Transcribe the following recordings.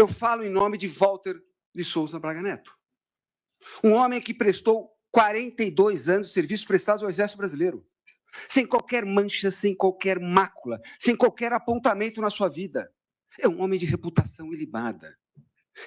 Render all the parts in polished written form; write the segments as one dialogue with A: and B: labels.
A: Eu falo em nome de Walter de Souza Braga Neto, um homem que prestou 42 anos de serviços prestados ao Exército Brasileiro, sem qualquer mancha, sem qualquer mácula, sem qualquer apontamento na sua vida. É um homem de reputação ilibada.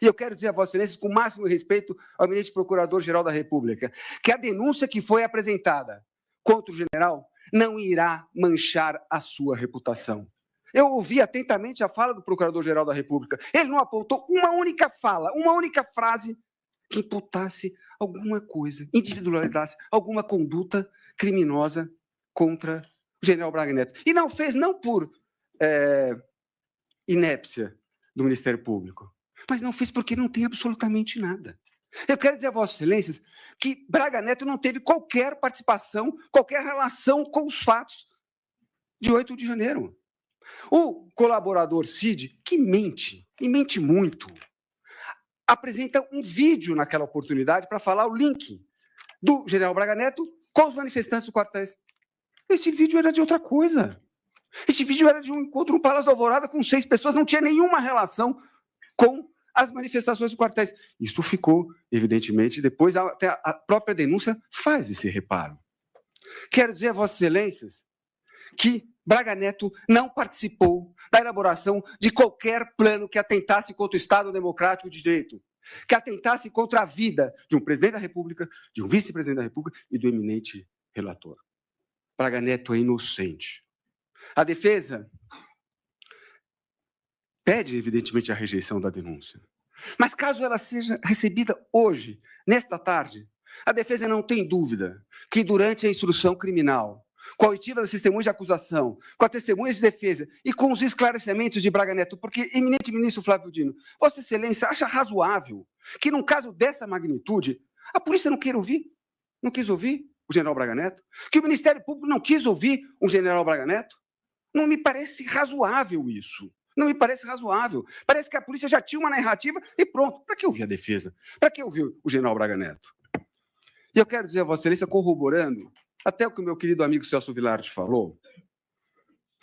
A: E eu quero dizer a Vossa Excelência, com o máximo respeito ao eminente Procurador-Geral da República, que a denúncia que foi apresentada contra o general não irá manchar a sua reputação. Eu ouvi atentamente a fala do Procurador-Geral da República. Ele não apontou uma única fala, uma única frase que imputasse alguma coisa, individualizasse alguma conduta criminosa contra o general Braga Neto. E não fez não por inépcia do Ministério Público, mas não fez porque não tem absolutamente nada. Eu quero dizer a Vossas Excelências que Braga Neto não teve qualquer participação, qualquer relação com os fatos de 8 de janeiro. O colaborador Cid, que mente, e mente muito, apresenta um vídeo naquela oportunidade para falar o link do general Braga Neto com os manifestantes do quartéis. Esse vídeo era de outra coisa. Esse vídeo era de um encontro no Palácio da Alvorada com 6 pessoas, não tinha nenhuma relação com as manifestações do quartéis. Isso ficou, evidentemente, depois até a própria denúncia faz esse reparo. Quero dizer a Vossas Excelências que Braga Neto não participou da elaboração de qualquer plano que atentasse contra o Estado Democrático de Direito, que atentasse contra a vida de um presidente da República, de um vice-presidente da República e do eminente relator. Braga Neto é inocente. A defesa pede, evidentemente, a rejeição da denúncia. Mas caso ela seja recebida hoje, nesta tarde, a defesa não tem dúvida que durante a instrução criminal, com a oitiva das testemunhas de acusação, com as testemunhas de defesa e com os esclarecimentos de Braga Neto, porque, eminente ministro Flávio Dino, Vossa Excelência acha razoável que, num caso dessa magnitude, a polícia não queira ouvir, não quis ouvir o general Braga Neto, que o Ministério Público não quis ouvir o general Braga Neto? Não me parece razoável isso. Não me parece razoável. Parece que a polícia já tinha uma narrativa e pronto. Para que ouvir a defesa? Para que ouvir o general Braga Neto? E eu quero dizer a Vossa Excelência, corroborando até o que o meu querido amigo Celso Villard falou,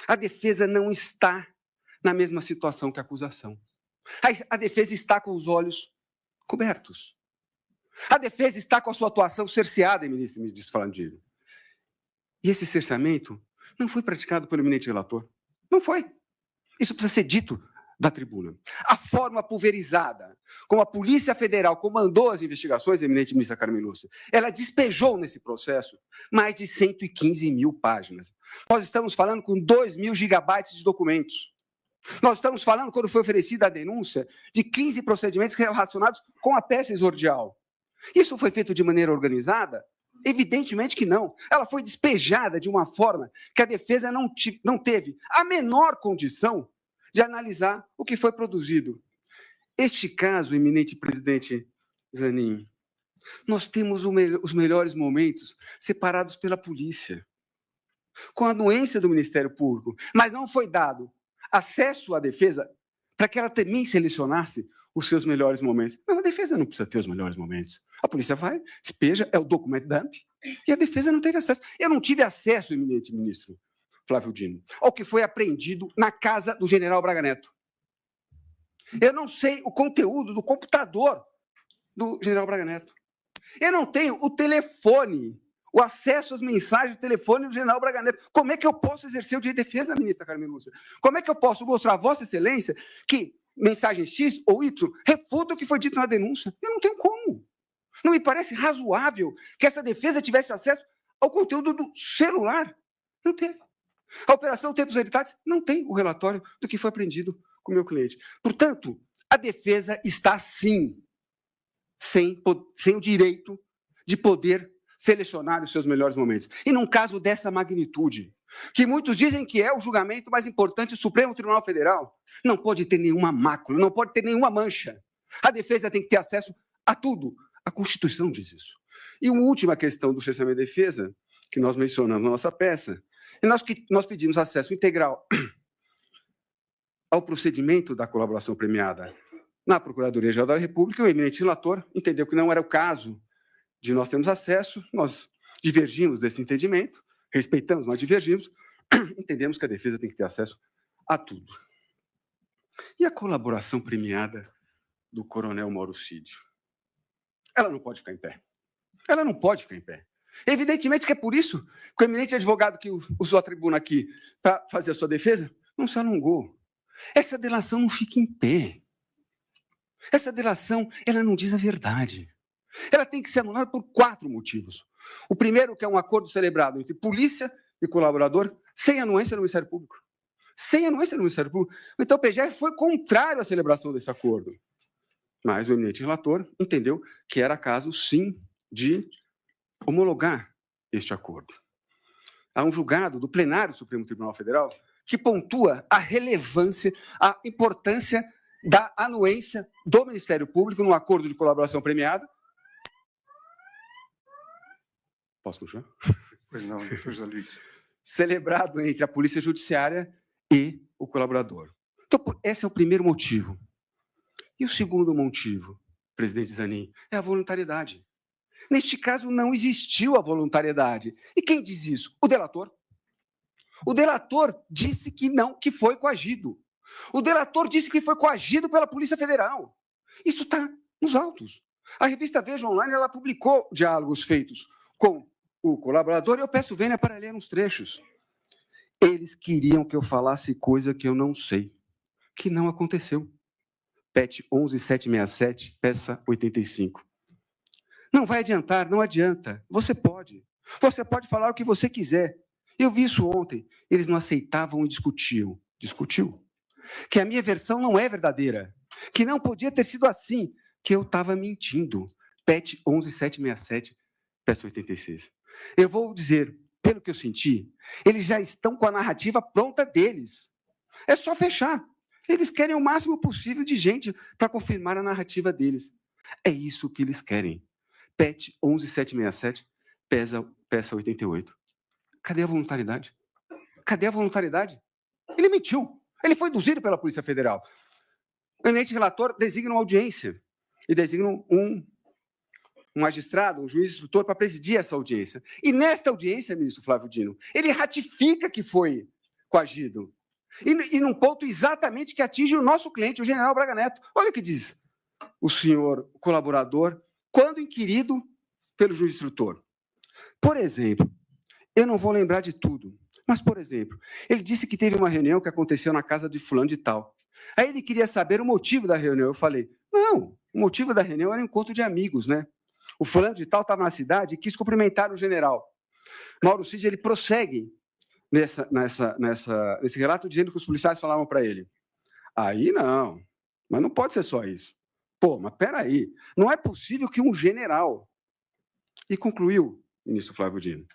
A: a defesa não está na mesma situação que a acusação. A defesa está com os olhos cobertos. A defesa está com a sua atuação cerceada, ministro Falandini. E esse cerceamento não foi praticado pelo eminente relator. Não foi. Isso precisa ser dito da tribuna. A forma pulverizada como a Polícia Federal comandou as investigações, eminente ministra Carmen Lúcia, ela despejou nesse processo mais de 115 mil páginas. Nós estamos falando com 2.000 gigabytes de documentos. Nós estamos falando, quando foi oferecida a denúncia, de 15 procedimentos relacionados com a peça exordial. Isso foi feito de maneira organizada? Evidentemente que não. Ela foi despejada de uma forma que a defesa não teve a menor condição de analisar o que foi produzido. Este caso, eminente presidente Zanin, nós temos os melhores momentos separados pela polícia, com a anuência do Ministério Público, mas não foi dado acesso à defesa para que ela também selecionasse os seus melhores momentos. Não, a defesa não precisa ter os melhores momentos. A polícia vai, despeja, é o documento dump, e a defesa não teve acesso. Eu não tive acesso, eminente ministro Flávio Dino, ao que foi apreendido na casa do general Braga Neto. Eu não sei o conteúdo do computador do general Braga Neto. Eu não tenho o telefone, o acesso às mensagens do telefone do general Braga Neto. Como é que eu posso exercer o direito de defesa, ministra Carmen Lúcia? Como é que eu posso mostrar a Vossa Excelência que mensagem X ou Y refuta o que foi dito na denúncia? Eu não tenho como. Não me parece razoável que essa defesa tivesse acesso ao conteúdo do celular. Não teve. A Operação Tempos Militares não tem o relatório do que foi apreendido com o meu cliente. Portanto, a defesa está, sim, sem o direito de poder selecionar os seus melhores momentos. E num caso dessa magnitude, que muitos dizem que é o julgamento mais importante do Supremo Tribunal Federal, não pode ter nenhuma mácula, não pode ter nenhuma mancha. A defesa tem que ter acesso a tudo. A Constituição diz isso. E uma última questão do cerceamento de defesa, que nós mencionamos na nossa peça, é nós pedimos acesso integral ao procedimento da colaboração premiada na Procuradoria-Geral da República. O eminente relator entendeu que não era o caso de nós termos acesso, nós divergimos desse entendimento, respeitamos, mas divergimos, entendemos que a defesa tem que ter acesso a tudo. E a colaboração premiada do coronel Mauro Cid. Ela não pode ficar em pé. Ela não pode ficar em pé. Evidentemente que é por isso que o eminente advogado que usou a tribuna aqui para fazer a sua defesa não se alongou. Essa delação não fica em pé. Essa delação, ela não diz a verdade. Ela tem que ser anulada por 4 motivos. O primeiro, que é um acordo celebrado entre polícia e colaborador, sem anuência do Ministério Público. Sem anuência do Ministério Público. Então, o PGR foi contrário à celebração desse acordo. Mas o eminente relator entendeu que era caso, sim, de homologar este acordo. Há um julgado do plenário do Supremo Tribunal Federal que pontua a relevância, a importância da anuência do Ministério Público no acordo de colaboração premiada. Posso continuar?
B: Pois não, doutor José Luiz.
A: Celebrado entre a Polícia Judiciária e o colaborador. Então, esse é o primeiro motivo. E o segundo motivo, presidente Zanin, é a voluntariedade. Neste caso, não existiu a voluntariedade. E quem diz isso? O delator. O delator disse que não, que foi coagido. O delator disse que foi coagido pela Polícia Federal. Isso está nos autos. A revista Veja Online, ela publicou diálogos feitos com o colaborador, e eu peço vênia para ler uns trechos. Eles queriam que eu falasse coisa que eu não sei, que não aconteceu. PET 11767, peça 85. Não vai adiantar, não adianta. Você pode falar o que você quiser. Eu vi isso ontem. Eles não aceitavam e discutiam. Discutiu. Que a minha versão não é verdadeira. Que não podia ter sido assim. Que eu estava mentindo. PET 11767, peça 86. Eu vou dizer, pelo que eu senti, eles já estão com a narrativa pronta deles. É só fechar. Eles querem o máximo possível de gente para confirmar a narrativa deles. É isso que eles querem. PET 11767, peça 88. Cadê a voluntariedade? Cadê a voluntariedade? Ele mentiu. Ele foi induzido pela Polícia Federal. O eminente relator designa uma audiência e designa um magistrado, um juiz instrutor, para presidir essa audiência. E nesta audiência, ministro Flávio Dino, ele ratifica que foi coagido. E num ponto exatamente que atinge o nosso cliente, o general Braga Neto. Olha o que diz o senhor colaborador quando inquirido pelo juiz instrutor. Por exemplo, eu não vou lembrar de tudo, mas, por exemplo, ele disse que teve uma reunião que aconteceu na casa de fulano de tal. Aí ele queria saber o motivo da reunião. Eu falei, não, o motivo da reunião era um encontro de amigos, né? O fulano de tal estava na cidade e quis cumprimentar o general. Mauro Cid, ele prossegue nesse relato, dizendo que os policiais falavam para ele, aí não, mas não pode ser só isso. Pô, mas peraí, não é possível que um general... E concluiu, ministro Flávio Dino.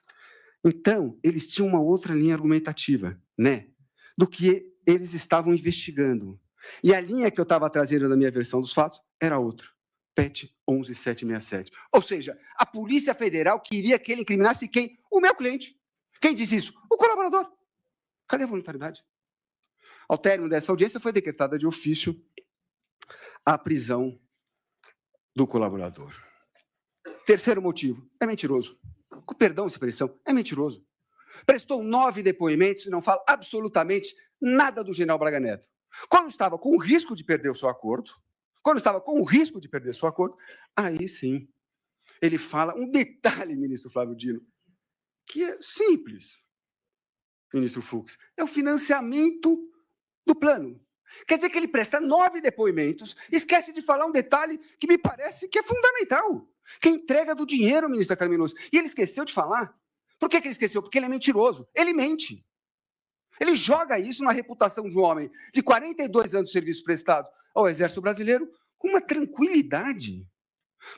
A: Então, eles tinham uma outra linha argumentativa, né, do que eles estavam investigando. E a linha que eu estava trazendo na minha versão dos fatos era outra. PET 11767. Ou seja, a Polícia Federal queria que ele incriminasse quem? O meu cliente. Quem diz isso? O colaborador. Cadê a voluntariedade? Ao término dessa audiência, foi decretada de ofício a prisão do colaborador. Terceiro motivo, é mentiroso. Com perdão de expressão, é mentiroso. Prestou 9 depoimentos e não fala absolutamente nada do general Braga Neto. Quando estava com o risco de perder o seu acordo, aí sim, ele fala um detalhe, ministro Flávio Dino, que é simples, ministro Fux, é o financiamento do plano. Quer dizer que ele presta 9 depoimentos, esquece de falar um detalhe que me parece que é fundamental, que é a entrega do dinheiro, ministra Carmen Lúcia. E ele esqueceu de falar. Por que ele esqueceu? Porque ele é mentiroso. Ele mente. Ele joga isso na reputação de um homem de 42 anos de serviço prestado ao Exército Brasileiro com uma tranquilidade.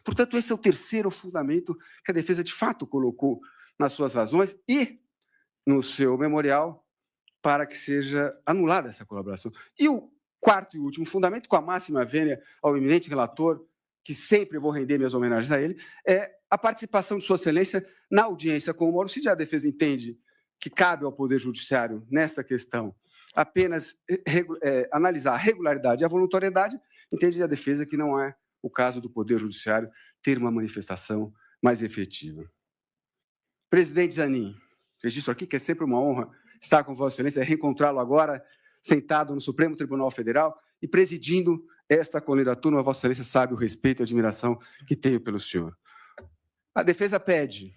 A: Portanto, esse é o terceiro fundamento que a defesa, de fato, colocou nas suas razões e no seu memorial para que seja anulada essa colaboração. E o quarto e último fundamento, com a máxima vênia ao eminente relator, que sempre vou render minhas homenagens a ele, é a participação de Sua Excelência na audiência com o Mauro Cid. A defesa entende que cabe ao Poder Judiciário, nesta questão, apenas analisar a regularidade e a voluntariedade, entende a defesa que não é o caso do Poder Judiciário ter uma manifestação mais efetiva. Presidente Zanin, registro aqui que é sempre uma honra estar com Vossa Excelência, reencontrá-lo agora, sentado no Supremo Tribunal Federal e presidindo esta colina turma, Vossa Excelência sabe o respeito e a admiração que tenho pelo senhor. A defesa pede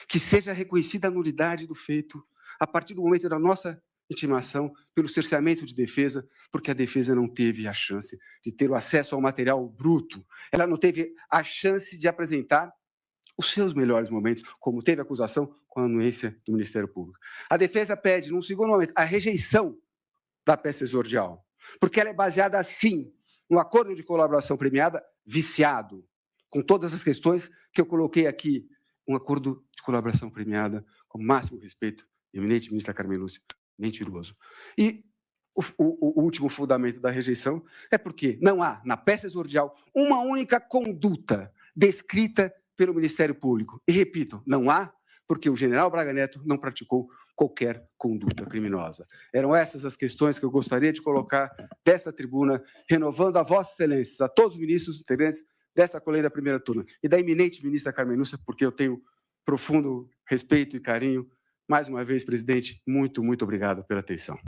A: que seja reconhecida a nulidade do feito a partir do momento da nossa intimação pelo cerceamento de defesa, porque a defesa não teve a chance de ter o acesso ao material bruto, ela não teve a chance de apresentar os seus melhores momentos, como teve a acusação com a anuência do Ministério Público. A defesa pede, num segundo momento, a rejeição da peça exordial, porque ela é baseada, sim, no acordo de colaboração premiada viciado, com todas as questões que eu coloquei aqui, um acordo de colaboração premiada com o máximo respeito, eminente ministra Carmen Lúcia, mentiroso. E o último fundamento da rejeição é porque não há, na peça exordial, uma única conduta descrita pelo Ministério Público. E, repito, não há, porque o general Braga Neto não praticou qualquer conduta criminosa. Eram essas as questões que eu gostaria de colocar dessa tribuna, renovando a Vossa Excelência, a todos os ministros integrantes dessa colheita da primeira turma, e da eminente ministra Carmen Lúcia, porque eu tenho profundo respeito e carinho. Mais uma vez, presidente, muito obrigado pela atenção.